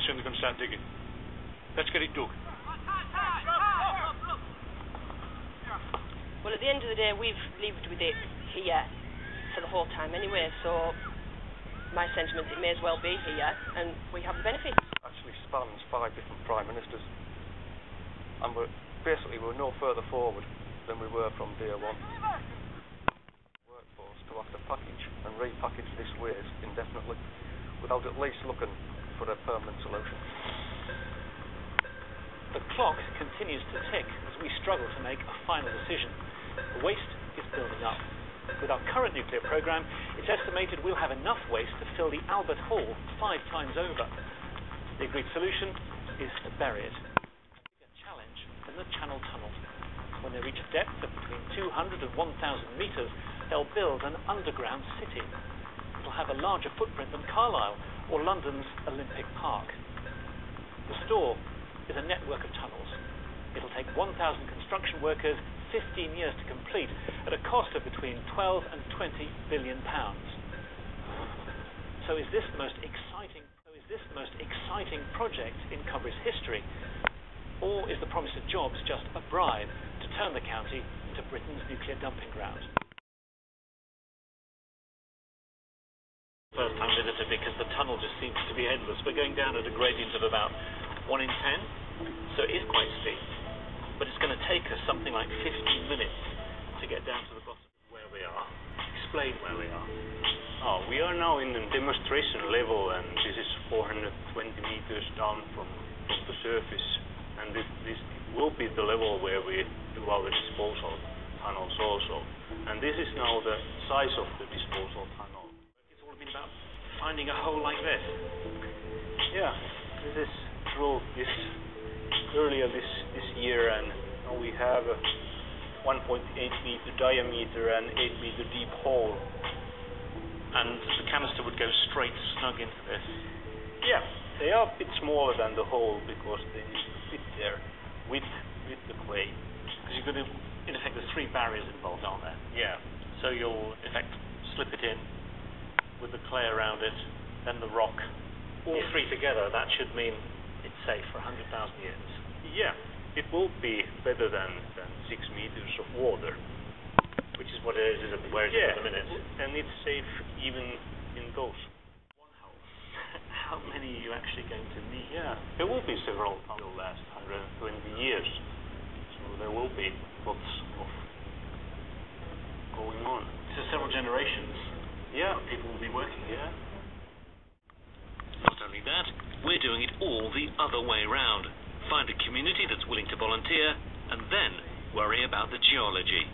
soon as we're going to start digging. Let's get it dug. Well, at the end of the day, we've lived with it here for the whole time anyway, so my sentiment, it may as well be here, and we have the benefits. Actually spans 5 different Prime Ministers, and we're no further forward than we were from day one. Workforce to have to package and repackage this waste indefinitely without at least looking for a permanent solution. The clock continues to tick as we struggle to make a final decision. The waste is building up. With our current nuclear programme, it's estimated we'll have enough waste to fill the Albert Hall 5 times over. The agreed solution is to bury it. A challenge in the Channel Tunnel. When they reach a depth of between 200 and 1,000 metres, they'll build an underground city. It'll have a larger footprint than Carlisle or London's Olympic Park. The store is a network of tunnels. It'll take 1,000 construction workers 15 years to complete at a cost of between 12 and 20 billion pounds. So is this the most exciting project in Cumbria's history? Or is the promise of jobs just a bribe to turn the county into Britain's nuclear dumping ground? First time visitor because the tunnel just seems to be endless. We're going down at a gradient of about 1 in 10, so it is quite steep. But it's going to take us something like 15 minutes to get down to the bottom of where we are. Explain where we are. Oh, we are now in the demonstration level, and this is 420 meters down from the surface. And this will be the level where we do our disposal tunnels also. And this is now the size of the disposal tunnel. It's all been about finding a hole like this. Yeah, this is drilled earlier this year, and now we have a 1.8 meter diameter and 8 meter deep hole. And the canister would go straight snug into this. Yeah, they are a bit smaller than the hole because they need to fit there with the clay. Because you're going to, in effect, there's 3 barriers involved, aren't there? Yeah. So you'll, in effect, slip it in with the clay around it, then the rock. All 3 together, that should mean it's safe for 100,000 years. Yeah, it will be better than 6 meters of water. Which is what it is, isn't it? Where it is at the minute. And it's safe even in those. One hole. How many are you actually going to need? Yeah, there will be several. It will last 120 years. So there will be lots of going on. So several generations. Yeah. People will be working here. Yeah. Not only that, we're doing it all the other way round. Find a community that's willing to volunteer, and then worry about the geology.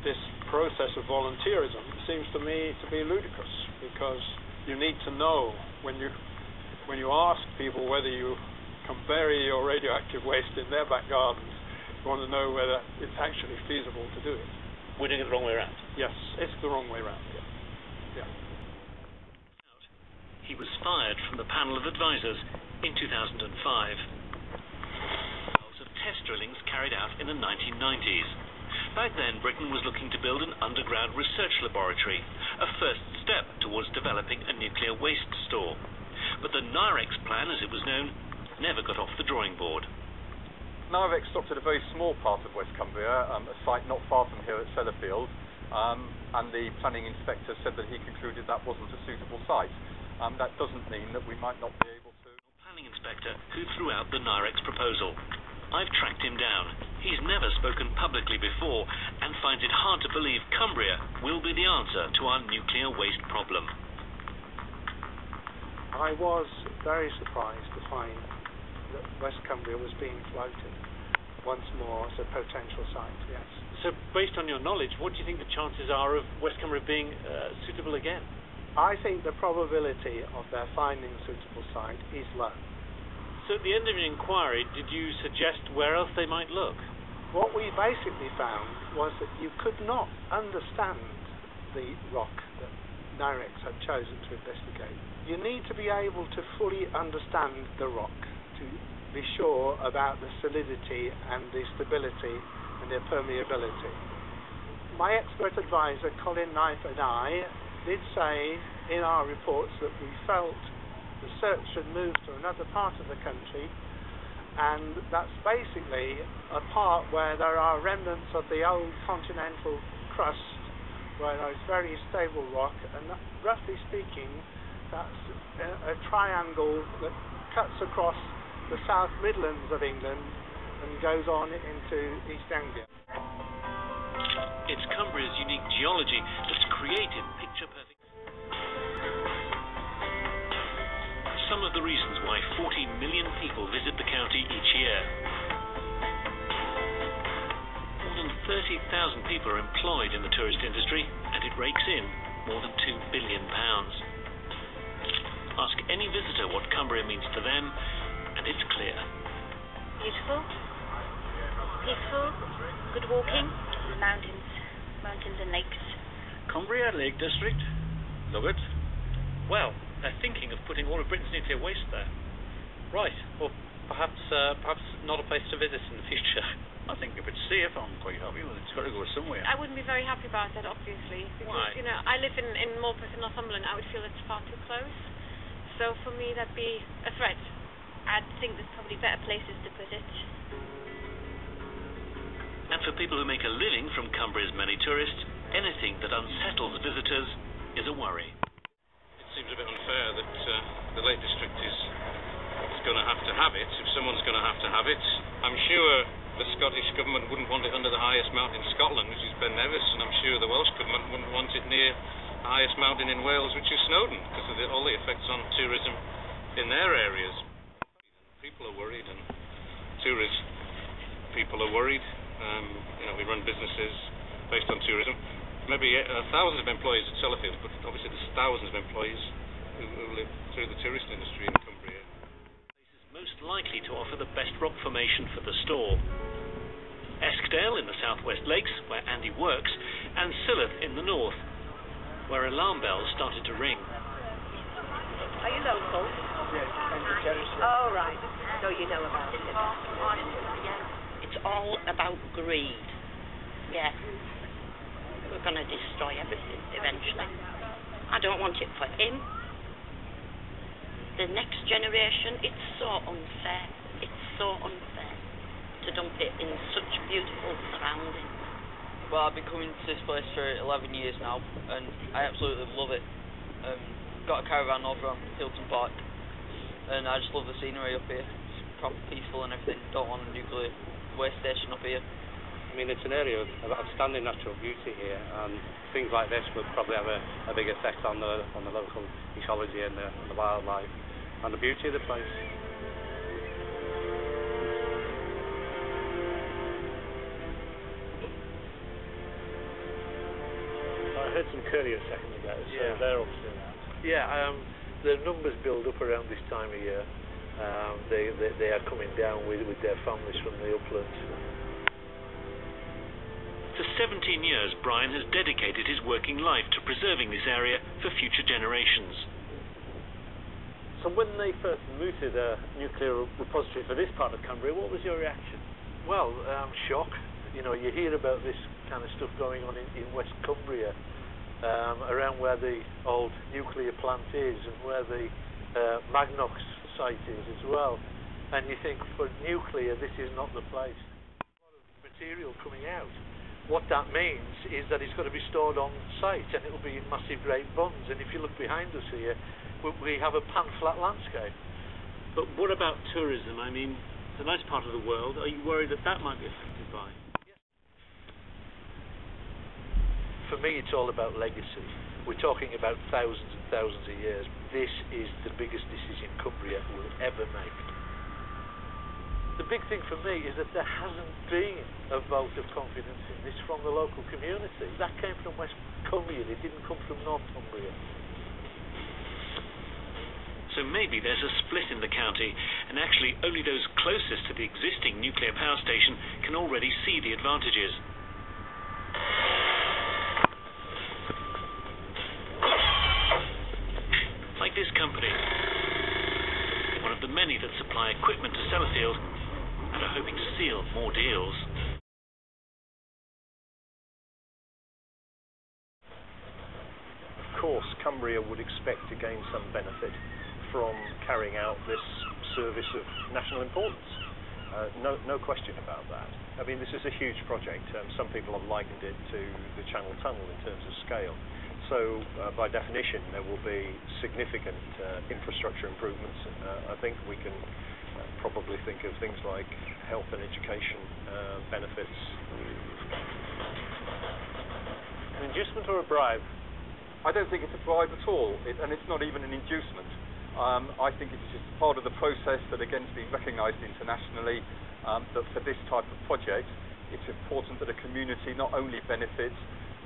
This process of volunteerism seems to me to be ludicrous, because you need to know when you ask people whether you can bury your radioactive waste in their back gardens, you want to know whether it's actually feasible to do it. We're doing it the wrong way around. Yes, it's the wrong way around. Yeah. He was fired from the panel of advisors in 2005. Of test drillings carried out in the 1990s. Back then, Britain was looking to build an underground research laboratory, a first step towards developing a nuclear waste store. But the NIREX plan, as it was known, never got off the drawing board. NIREX stopped at a very small part of West Cumbria, a site not far from here at Sellafield, and the planning inspector said that he concluded that wasn't a suitable site. That doesn't mean that we might not be able to... Planning inspector who threw out the NIREX proposal. I've tracked him down. He's never spoken publicly before and finds it hard to believe Cumbria will be the answer to our nuclear waste problem. I was very surprised to find that West Cumbria was being floated once more as a potential site, yes. So, based on your knowledge, what do you think the chances are of West Cumbria being suitable again? I think the probability of their finding a suitable site is low. So at the end of your inquiry, did you suggest where else they might look? What we basically found was that you could not understand the rock that NIREX had chosen to investigate. You need to be able to fully understand the rock to be sure about the solidity and the stability and the permeability. My expert advisor, Colin Knife, and I did say in our reports that we felt the search should move to another part of the country, and that's basically a part where there are remnants of the old continental crust, where there's very stable rock, and that, roughly speaking, that's a triangle that cuts across the South Midlands of England and goes on into East Anglia. It's Cumbria's unique geology that's created picture-perfect. Some of the reasons why 40 million people visit the county each year. More than 30,000 people are employed in the tourist industry, and it rakes in more than £2 billion. Ask any visitor what Cumbria means to them, and it's clear. Beautiful, peaceful, good walking, mountains and lakes. Cumbria Lake District, love it. Well, they're thinking of putting all of Britain's nuclear waste there. Right, well, perhaps not a place to visit in the future. I think if it's safe, I'm quite happy with it. It's got to go somewhere. I wouldn't be very happy about that, obviously, because, Why? you know, I live in Morpeth in Northumberland. I would feel it's far too close. So for me, that'd be a threat. I think there's probably better places to put it. And for people who make a living from Cumbria's many tourists, anything that unsettles visitors is a worry. It seems a bit unfair that the Lake District is going to have it, if someone's going to have it. I'm sure the Scottish Government wouldn't want it under the highest mountain in Scotland, which is Ben Nevis, and I'm sure the Welsh Government wouldn't want it near the highest mountain in Wales, which is Snowdon, because of all the effects on tourism in their areas. People are worried, and tourist people are worried. You know, we run businesses based on tourism. Maybe thousands of employees at Sellafield, but obviously there's thousands of employees who live through the tourist industry in Cumbria. This is most likely to offer the best rock formation for the store. Eskdale in the southwest lakes, where Andy works, and Silloth in the north, where alarm bells started to ring. Are you local? Yes. Oh, right. So you know about it. It's all about greed. Yeah. We're going to destroy everything eventually. I don't want it for him. The next generation, it's so unfair. It's so unfair to dump it in such beautiful surroundings. Well, I've been coming to this place for 11 years now, and I absolutely love it. Got a caravan over on Hilton Park, and I just love the scenery up here. It's proper peaceful and everything. Don't want a nuclear waste station up here. I mean, it's an area of outstanding natural beauty here, and things like this would probably have a big effect on the local ecology and the wildlife and the beauty of the place. I heard some curlew a second ago, so yeah. They're obviously around. Yeah, the numbers build up around this time of year. They are coming down with their families from the uplands. For 17 years, Brian has dedicated his working life to preserving this area for future generations. So when they first mooted a nuclear repository for this part of Cumbria, what was your reaction? Well, shock. You know, you hear about this kind of stuff going on in West Cumbria, around where the old nuclear plant is and where the Magnox site is as well. And you think, for nuclear, this is not the place. A lot of material coming out. What that means is that it's got to be stored on site, and it'll be in massive great bunds. And if you look behind us here, we have a pan-flat landscape. But what about tourism? I mean, it's a nice part of the world. Are you worried that might be affected by? For me, it's all about legacy. We're talking about thousands and thousands of years. This is the biggest decision Cumbria will ever make. The big thing for me is that there hasn't been a vote of confidence in this from the local community. That came from West Cumbria, it didn't come from North Cumbria. So maybe there's a split in the county, and actually only those closest to the existing nuclear power station can already see the advantages. Like this company, one of the many that supply equipment to Sellafield, and are hoping to seal more deals. Of course, Cumbria would expect to gain some benefit from carrying out this service of national importance. No question about that. I mean, this is a huge project. Some people have likened it to the Channel Tunnel in terms of scale. So, by definition, there will be significant infrastructure improvements. I think we can probably think of things like health and education benefits. An inducement or a bribe? I don't think it's a bribe at all, and it's not even an inducement. I think it's just part of the process that, again, has been recognised internationally, that for this type of project, it's important that a community not only benefits,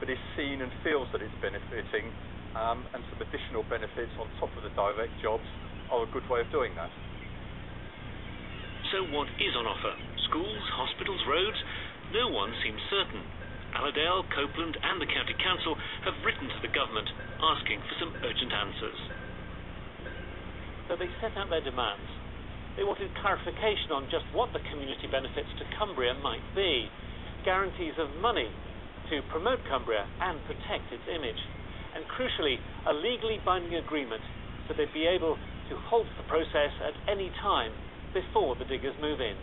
but is seen and feels that it's benefiting, and some additional benefits on top of the direct jobs are a good way of doing that. So what is on offer? Schools, hospitals, roads? No one seems certain. Allerdale, Copeland and the County Council have written to the government asking for some urgent answers. So they set out their demands. They wanted clarification on just what the community benefits to Cumbria might be, guarantees of money to promote Cumbria and protect its image, and crucially, a legally binding agreement so they'd be able to halt the process at any time before the diggers move in.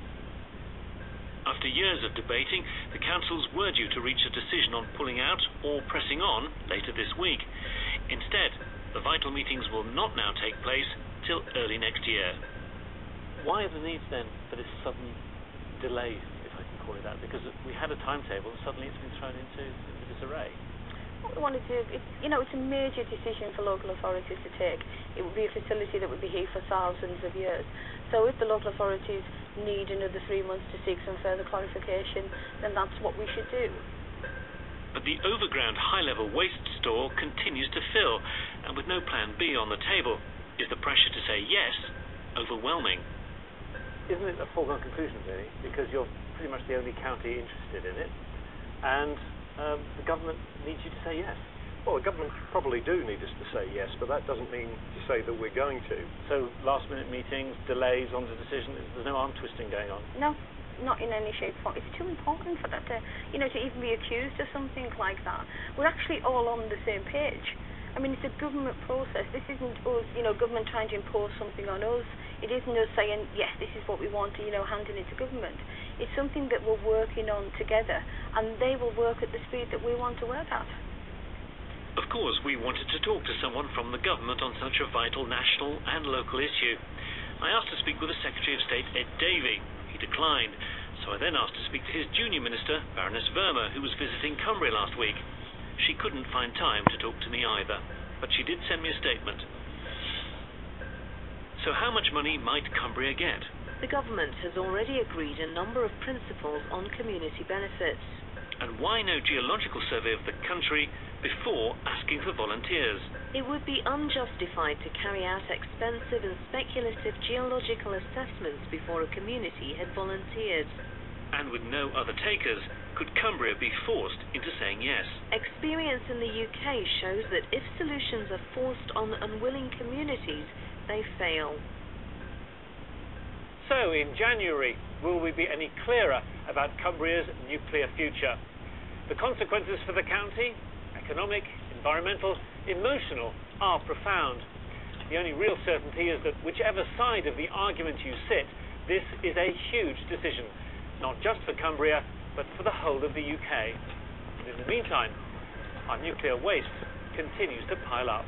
After years of debating, the councils were due to reach a decision on pulling out or pressing on later this week. Instead, the vital meetings will not now take place till early next year. Why are the needs then for this sudden delay, if I can call it that? Because we had a timetable and suddenly it's been thrown into disarray. What we want to do, it's a major decision for local authorities to take. It would be a facility that would be here for thousands of years. So if the local authorities need another 3 months to seek some further clarification, then that's what we should do. But the overground high-level waste store continues to fill, and with no plan B on the table, is the pressure to say yes overwhelming? Isn't it a foregone conclusion, really? Because you're pretty much the only county interested in it, and the government needs you to say yes. Well, the government probably do need us to say yes, but that doesn't mean to say that we're going to. So, last-minute meetings, delays on the decision, there's no arm twisting going on? No, not in any shape or form. It's too important for that to even be accused of something like that. We're actually all on the same page. I mean, it's a government process. This isn't us, government trying to impose something on us. It isn't us saying, yes, this is what we want, handing it to government. It's something that we're working on together, and they will work at the speed that we want to work at. Of course, we wanted to talk to someone from the government on such a vital national and local issue. I asked to speak with the Secretary of State, Ed Davey. He declined, so I then asked to speak to his junior minister, Baroness Verma, who was visiting Cumbria last week. She couldn't find time to talk to me either, but she did send me a statement. So how much money might Cumbria get? The government has already agreed a number of principles on community benefits. And why no geological survey of the country before asking for volunteers? It would be unjustified to carry out expensive and speculative geological assessments before a community had volunteered. And with no other takers, could Cumbria be forced into saying yes? Experience in the UK shows that if solutions are forced on unwilling communities, they fail. So, in January, will we be any clearer about Cumbria's nuclear future? The consequences for the county, economic, environmental, emotional, are profound. The only real certainty is that whichever side of the argument you sit, this is a huge decision, not just for Cumbria, but for the whole of the UK. And in the meantime, our nuclear waste continues to pile up.